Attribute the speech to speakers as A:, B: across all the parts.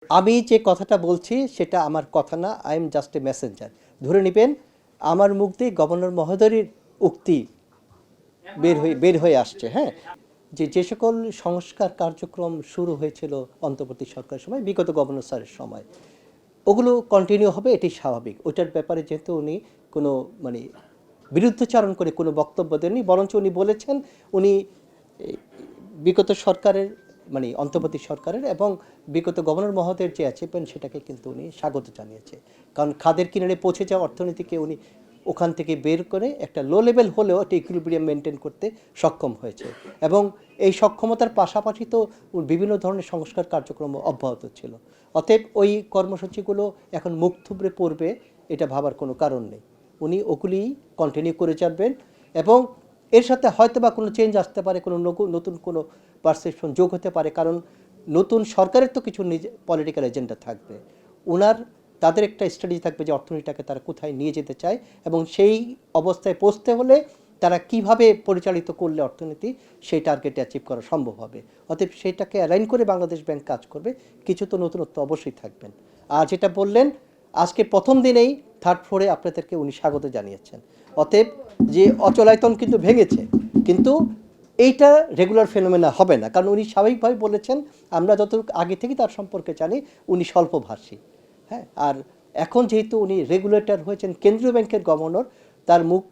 A: আমি যে কথাটা বলছি সেটা আমার কথা না, I am just a Messenger. ধরে নেবেন আমার মুখ দিয়ে গভর্নর মহোদয়ের উক্তি বের হয়ে আসছে। হ্যাঁ, যে সকল সংস্কার কার্যক্রম শুরু হয়েছিল অন্তর্বর্তী সরকারের সময়, বিগত গভর্নর স্যারের সময়, ওগুলো কন্টিনিউ হবে, এটি স্বাভাবিক। ওইটার ব্যাপারে যেহেতু উনি কোনো মানে বিরুদ্ধচারণ করে কোনো বক্তব্য দেননি, বরঞ্চ উনি বলেছেন উনি বিগত সরকারের মানে অন্তর্বর্তী সরকারের এবং বিগত গভর্নর মহোদয়ের যে অ্যাচিভমেন্ট সেটাকে কিন্তু উনি স্বাগত জানিয়েছে। কারণ খাদের কিনারে পৌঁছে যাওয়া অর্থনীতিকে উনি ওখান থেকে বের করে একটা লো লেভেল হলেও একটা ইকুইলিব্রিয়াম মেনটেন করতে সক্ষম হয়েছে। এবং এই সক্ষমতার পাশাপাশি তো বিভিন্ন ধরনের সংস্কার কার্যক্রম অব্যাহত ছিল। অতএব ওই কর্মসূচিগুলো এখন মুখ থুবড়ে পড়বে এটা ভাবার কোনো কারণ নেই। উনি ওগুলিই কন্টিনিউ করে যাবেন এবং এর সাথে হয়তো বা কোনো চেঞ্জ আসতে পারে, কোনো নতুন কোনো পারসেপশন যোগ হতে পারে। কারণ নতুন সরকারের তো কিছু নিজে পলিটিক্যাল এজেন্ডা থাকবে, ওনার তাদের একটা স্ট্র্যাটেজি থাকবে যে অর্থনীতিটাকে তারা কোথায় নিয়ে যেতে চায় এবং সেই অবস্থায় পৌঁছতে হলে তারা কিভাবে পরিচালিত করলে অর্থনীতি সেই টার্গেটে অ্যাচিভ করা সম্ভব হবে। অতএব সেইটাকে অ্যালাইন করে বাংলাদেশ ব্যাংক কাজ করবে। কিছু তো নতুনত্ব অবশ্যই থাকবেন। আর যেটা বললেন আজকে প্রথম দিনেই থার্ড ফ্লোরে আপনাদেরকে উনি স্বাগত জানিয়েছেন। অতএব যে অচলায়তন কিন্তু ভেঙেছে, কিন্তু এইটা রেগুলার ফেনোমেনা হবে না। কারণ উনি স্বাভাবিকভাবে বলেছেন, আমরা যতটুকু আগে থেকে তার সম্পর্কে জানি উনি স্বল্পভাষী। হ্যাঁ, আর এখন যেহেতু উনি রেগুলেটর হয়েছেন, কেন্দ্রীয় ব্যাংকের গভর্নর, তার মুখ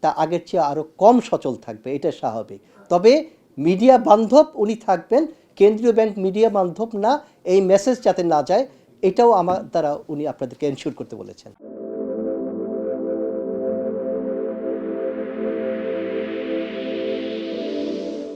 A: তা আগের চেয়ে আরও কম সচল থাকবে, এটা স্বাভাবিক। তবে মিডিয়া বান্ধব উনি থাকবেন, কেন্দ্রীয় ব্যাংক মিডিয়া বান্ধব না, এই মেসেজ যাতে না যায় এটাও আমার দ্বারা উনি আপনাদেরকে এনশিওর করতে বলেছেন।